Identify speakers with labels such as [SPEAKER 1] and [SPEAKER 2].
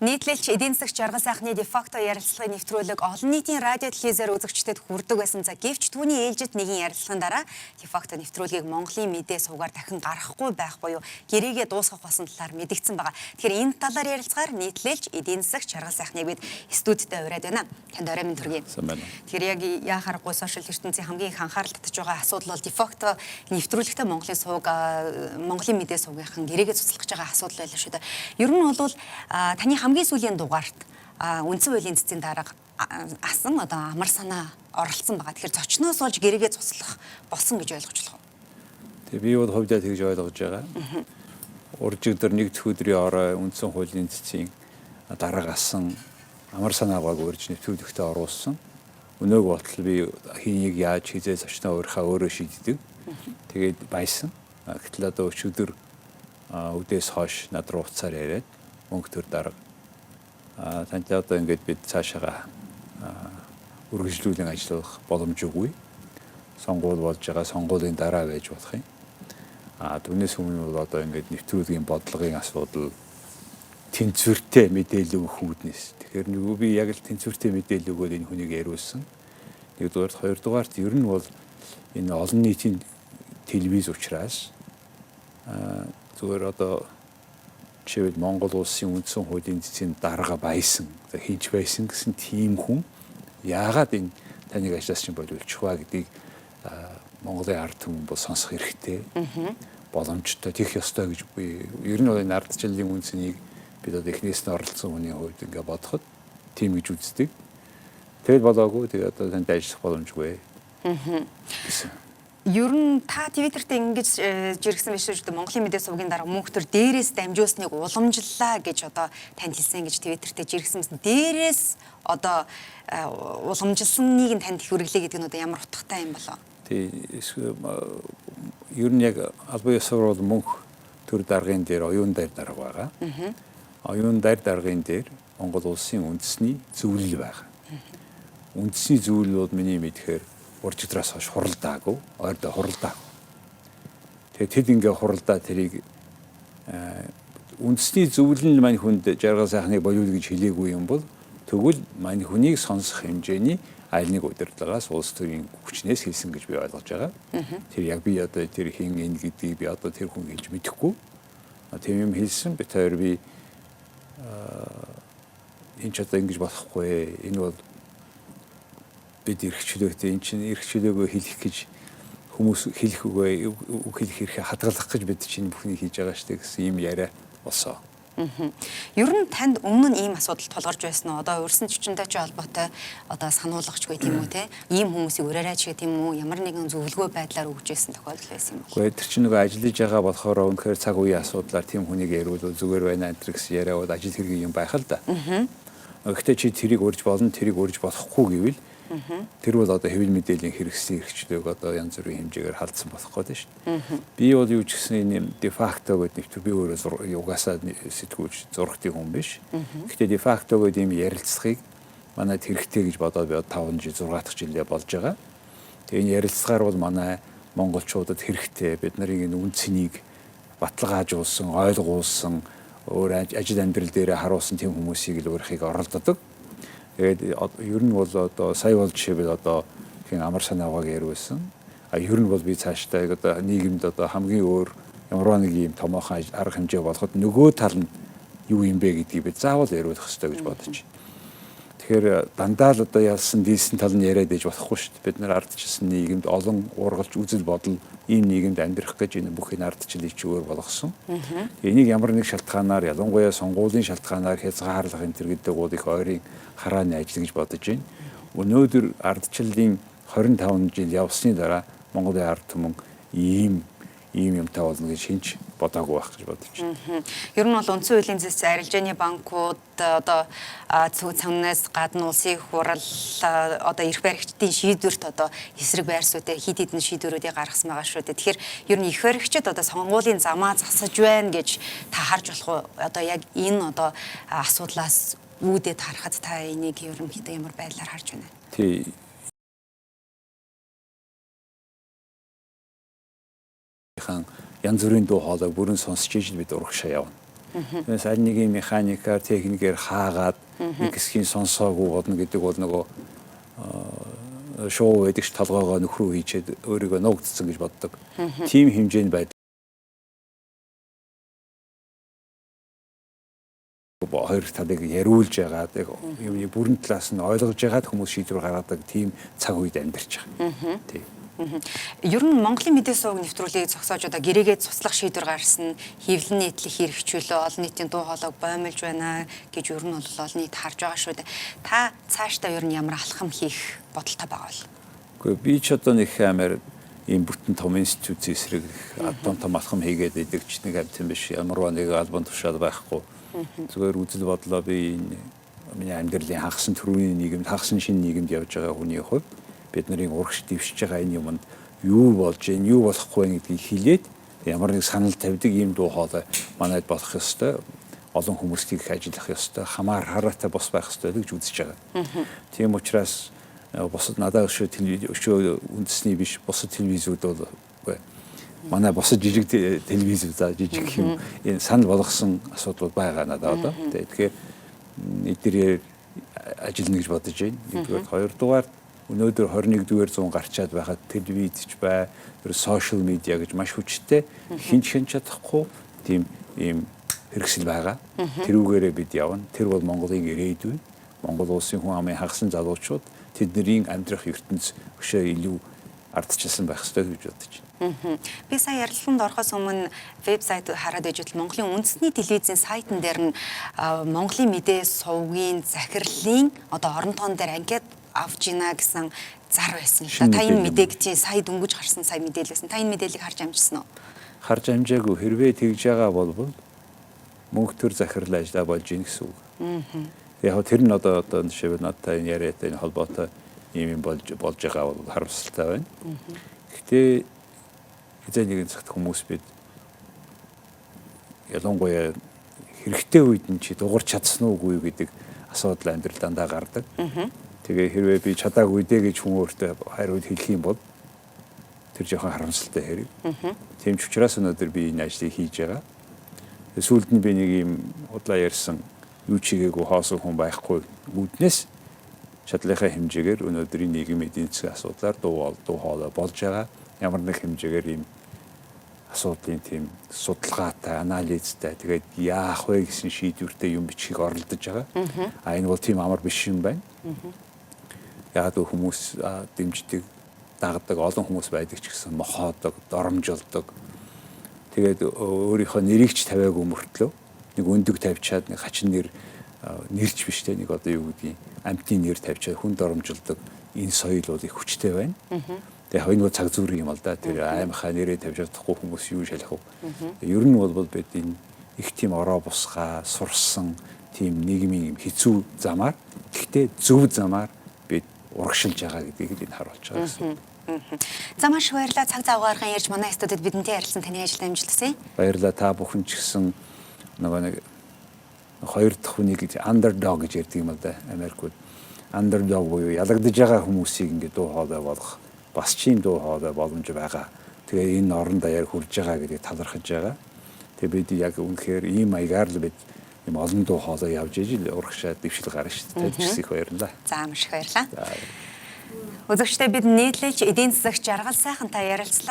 [SPEAKER 1] Нийтлэлч эдийн засаг жаргал сайхны дефакто ярилцлагын нэвтрүүлэг олон нийтийн радио телевизээр үзэгчдэд хүрдэг байсан. За гэвч түүний ээлжид нэгэн ярилцлагын дараа дефакто нэвтрүүлгийг Монголын мэдээ сувгаар дахин гаргахгүй байх буюу гэрээгээ дуусгах болсон талаар мэдгдсэн байгаа. Тэгэхээр энэ талаар ярилцгаар нийтлэлч эдийн засаг жаргал сайхныг бид студидтэй ураад байна. Танд орой минь төргий. Тэгэхээр яг яхаарахгүй сошиал ертөнцийн хамгийн их анхаарал татж байгаа асуудал бол дефакто нэвтрүүлэгтээ Монголын мэдээ сувгийнхан гэрээгээ цуцлах гэж байгаа асуудал байлаа шүү дээ. Ер нь бол таны хамгийн сүүлийн дугаарт үндсэн хуулийн цэцгийн дарга асан одоо амар санаа оролцсон байгаа. Тэгэхээр зочноос олж гэрээгээ цуцлах болсон гэж ойлгож болох уу?
[SPEAKER 2] Тэгээ би бол хувьдаа тэгж ойлгож байгаа. Уржигдэр нэг өдрийн орой үндсэн хуулийн цэцгийн дарга асан амар санаагааг урьж нэвтрүүлэгтээ оруулсан. Өнөөг болтол би хийнийг яаж хийзээ зочноо өөрөө шийддэг. Тэгээд баясан. Гэтэл одоо өчигдөр өдөөс хойш над руу уцаар яриад мөнгө төр дарга танд одоо ингээд бид цаашаа үргэлжлүүлэн ажиллах боломжгүй. Сонгуул болж байгаа сонгуулийн дараа байж болох юм. Түүнээс өмнө бол одоо ингээд нэвтрүүлгийн бодлогын асуудал тэнцвэртэй мэдээлэл өгөх үүднээс. Тэгэхээр нөгөө би яг л тэнцвэртэй мэдээлэл өгөөд энэ хүнийг яриулсан. Нэгдүгээрт, хоёрдугаарт ер нь бол энэ олон нийтийн телевиз учраас зүгээр одоо жишээлбэл Монгол улсын үндсэн хуулийн цэцгийн дарга баясан, хийж байсан гэсэн тийм хүн яагаад энэ таныг ажлаас чинь боловлчих вэ гэдгийг Монголын ард түмэн бол сонсох хэрэгтэй. Боломжтой тийх ёстой гэж би ер нь бол энэ ардчлалын үнцнийг бид одоо эхнээс нь оролцсон хүний хувьд ингээ бодоход тийм гэж үздэг. Тэгэл болоогүй тэгээд одоо танд ажиллах боломжгүй.
[SPEAKER 1] Ер нь та Твиттерт ингэж жиргсэн биш үү? Монголын мэдээ сувгийн дараа мөнх төр дээрээс дамжуулсныг уламжлалаа гэж одоо танд хэлсэн гэж Твиттерт жиргсэн мэт. Дээрээс одоо уламжилсныг нь танд хүргэлээ гэдэг нь одоо ямар утгатай юм болоо?
[SPEAKER 2] Тий, ер нь яг албан ёсоор бол мөнх төр даргын дээр оюун дайр дарга байгаа. Оюун дайр даргын дээр Монгол улсын үндэсний зөвлөл байгаа. Үндэсний зөвлөл бол миний мэдхээр уржигдраас хойш хуралдаагүй, ойрдоо хуралдаагүй. Тэгээд тэд ингээ хуралдаа тэрийг үндэсний зөвлөл нь мань хүнд жаргал сайхныг болиул гэж хэлээгүй юм бол тэгвэл мань хүнийг сонсох хэмжээний аль нэг удирдлагаас улс төрийн хүчнээс хэлсэн гэж би ойлгож байгаа. Тэр яг би одоо тэр хин энэ гэдгийг би одоо тэр хүн хэлж мэдэхгүй. Тийм юм хэлсэн би тэр би энэ ч одоо ингэж болохгүй. Энэ бол бид эрхчлөөтэй эн чинь эрхчлөөгөө хэлэх гэж хүмүүс хэлэх үгүй үг хэлэх хэрэг хадгалах гэж бид чинь бүхнийг хийж байгаа шүү дээ гэсэн юм яриа болсон.
[SPEAKER 1] Ер нь танд өмнө нь ийм асуудал тулгарч байсан уу? Одоо урьдчилан чичинтэй ч холбоотой одоо сануулгачгүй тийм үү те? Ийм хүмүүсийг ураарайч гэх юм уу? Ямар нэгэн зөвлөгөө байдлаар өгж байсан тохиолдол байсан юм бол.
[SPEAKER 2] Гэхдээ тэр чинь нөгөө ажиллаж байгаа болохоор өнөхөр цаг үеийн асуудлаар тийм хүнийг яриулвал зүгээр байна энэ гэсэн яриа бол ажил хэргийн юм байх л да. Гэхдээ чи тэрийг урьж болно, тэрийг урьж болохгүй гэвэл тэр бол одоо хэвлэл мэдээллийн хэрэгслийн эрхчлөөг одоо янз бүрийн хэмжээгээр халдсан болох гэдэг шүү дээ. Би бол юу ч гэсэн энэ дефакто гэдэг нэвтрүүлэг би өөрөө угаасаа сэтгүүлч зургтын хүн биш. Гэхдээ дефакто гэдэг юм ярилцлагыг манайд хэрэгтэй гэж бодоод би 5 жил 6 дахь жилээ болж байгаа. Тэгээ энэ ярилцлагаар бол манай монголчуудад хэрэгтэй бид нарыг энэ үнцнийг баталгаажуулсан, ойлгуулсан, өөр ажил амьдрал дээр харуулсан тийм хүмүүсийг л өөрхийг оролддог. Тэгээд ер нь бол одоо сая бол жишээлбэл одоо хин амар санаагааг яриулсан. Ер нь бол би цаашдаа одоо нийгэмд одоо хамгийн өөр ямар нэг юм томоохон арга хэмжээ болоход нөгөө тал нь юу юм бэ гэдгийг би заавал яриулах хэрэгтэй гэж бодож байна. Тэгэхээр дандаа л одоо ялсан дийлсэн тал нь яриад ээж болохгүй шүү дээ. Бид нар ардчилсан нийгэмд олон ургалж үзэл бодол ийм нийгэмд амьдрах гэж энэ бүх энэ ардчлалыг ч өөр болгосон. Энийг ямар нэг шалтгаанаар ялангуяа сонгуулийн шалтгаанаар хязгаарлах энэ төр гэдэг бол их ойрын харааны ажил гэж бодож байна. Өнөөдөр ардчлалын 25 жил явсны дараа Монголын ард түмэн ийм юмтай болно гэж хинч бодоогүй байх гэж бодож байна.
[SPEAKER 1] Ер нь бол үндсэн хуулийн зэс арилжааны банкуд одоо цаанаас гадна улсын хурал одоо эрх баригчдын шийдвэрт одоо эсрэг байр суурьтай хид хідэн шийдвэрүүдийг гаргасан байгаа шүү дээ. Тэгэхээр ер нь эрх баригчид одоо сонгуулийн замаа засаж байна гэж та харж болох уу? Одоо яг энэ одоо асуудлаас үүдээд харахад та энийг ерөнхийдөө ямар байдлаар харж байна?
[SPEAKER 2] Тий. Янз бүрийн дуу хоолойг бүрэн сонсч иж бид урагшаа явна. Тэрнээс аль нэг механикаар, техникээр хаагаад нэг хэсгийн сонсоогүй болно гэдэг бол нөгөө шоу гэдэг толгоогоо нөхрөө хийчээд өөрийгөө нуугдсан гэж боддог. Тим хэмжээний байдал хоёр талыг яриулж яагаад юмны бүрэн талаас нь ойлгож яагаад хүмүүс шийдвэр гаргадаг тийм цаг үед амьдарч байгаа. Тийм.
[SPEAKER 1] Ер нь Монголын мэдээ суваг нэвтрүүлгийг зогсоож одоо гэрээгээ цуслах шийдвэр гаргасан хэвлэн нийтлэх хэрэгжүүлээ олон нийтийн дуу хоолойг боомлж байна гэж ер нь бол олон нийт харж байгаа шүү дээ. Та цаашдаа ер нь ямар алхам хийх бодолтой байгаа бол?
[SPEAKER 2] Гэхдээ би ч одоо нэг амар ийм бүтэн том институт эсрэг том том алхам хийгээд идэгч нэг амт юм биш. Ямарваа нэг албан тушаал байхгүй. Зүгээр үзэл бодлоо би миний амьдралын хагасан төрийн нийгэмд хагасан шинэ нийгэмд явж байгаа хүний хувьд бид нарын урагш дэвшиж байгаа энэ юмд юу болж гин юу болохгүй гэдгийг хэлээд ямар нэг санал тавьдаг ийм дуу хоолой манайд болох ёстой олон хүмүүсийг ажиллах ёстой хамаар хараатай бос байх ёстой гэж үзэж байгаа. Тийм учраас босод надад өшөө үндэсний биш босод телевизүүд бол манай босод жижиг телевиз жижиг юм энэ санал болгосон асуудал байгаа надад одоо. Тэгэхээр эдгээр ажиллана гэж бодож байна. Нэгдүгээр, хоёрдугаар өнөөдөр 21-р зуун гарчаад байхад телевизч бай, сошиал медиа гэж маш хүчтэй хинч чадахгүй тийм ийм хэрэгсэл байгаа. Тэрүүгээрээ бид явна. Тэр бол Монголын ирээдүйн. Монгол улсын хүн амын хагасан залуучууд тэдний амьдрах ертөнц өшөө илүү ардчилсан байх ёстой гэж бодож байна.
[SPEAKER 1] Би сая ярилцлаганд орохоос өмнө вебсайт хараад ижил Монголын үндэсний телевизийн сайтн дээр нь Монголын мэдээ сувгийн захирлын одоо орон тоон дээр анкет авч гинэ гэсэн зар байсан. Та энэ мэдээг чи сая дөнгөж гарсан сая мэдээлэл байсан. Та энэ мэдээллийг харж амжсан уу?
[SPEAKER 2] Харж амжаагүй хэрвээ тэгж байгаа бол мөнх төр захирал ажиллаа болж ийн гэсэн үг. Яг тэр нь одоо жишээ нь надад энэ яриатай энэ холбоотой ийм болж байгаа бол харамсалтай байна. Гэхдээ хэзээ нэгэн цагт хүмүүс бид ялангуяа хэрэгтэй үед нь чи дуурч чадсан уугүй гэдэг асуудал амьдрал дандаа гардаг. Тэгээ хэрвээ би чадаагүй дээ гэж хүн өөртөө хариуд хэлэх юм бол тэр жоохон харамсалтай хэрэг. Тийм ч учраас өнөөдөр би энэ ажлыг хийж байгаа. Сүүлд нь би нэг юм удлаа ярьсан юу чигээгүй хоосон хүн байхгүй үүднээс чадлынхаа хэмжээгээр өнөөдрийн нийгмийн эдийн засгийн асуудлаар дуу хоолой болж байгаа. Ямар нэг хэмжээгээр ийм асуудлын тийм судалгаатай, анализтай тэгээд яах вэ гэсэн шийдвэртэй юм бичгийг оролдож байгаа. Энэ бол тийм амар биш юм байна. Яг хүмүүс дэмждэг, дагдаг олон хүмүүс байдаг ч гэсэн мохоодог, доромжилдог. Тэгээд өөрийнхөө нэрийг ч тавиагүй мөртлөө нэг өндөг тавьчаад нэг хачин нэрч биш те нэг одоо юу гэдгийг амтын нэр тавьчаад хүн доромжилдог энэ соёл бол их хүчтэй байна. Тэгээ энэ бол цаг зүйн юм л да. Тэр аймахаа нэрээ тавьж чадахгүй хүмүүс юу шалах вэ? Ер нь бол бид энэ их тийм ороо бусгаа сурсан тийм нийгмийн хэцүү замаар гэхдээ зөв замаар бид урагшилж байгаа гэдгийг энэ харуулж байгаа гэсэн.
[SPEAKER 1] За маш баярлалаа цаг зав гарган ярьж манай студид бидэнтэй ярилцсан таны ажилд амжилтсая.
[SPEAKER 2] Баярлалаа та бүхэн ч гэсэн нөгөө нэг хоёр дахь хүнийг underdog гэж ярьдаг юм л да Америкууд. Underdog буюу ялагдж байгаа хүмүүсийг ингээд дуу хоолой болгох бас ч юм дуу хоолой боломж байгаа. Тэгээ энэ орон даяар хурж байгаа гэдгийг талархаж байгаа. Тэгээ бид яг үнэхээр ийм маягаар л бид юм олон дуу хоолой явж ижил урагшаа дэвшил гарна шүү дээ. Тэд их баярлалаа.
[SPEAKER 1] За маш их баярлалаа. Үзэгчдээ бид нийтлэлж эдийн засагч жаргал сайхан та ярилцлаа.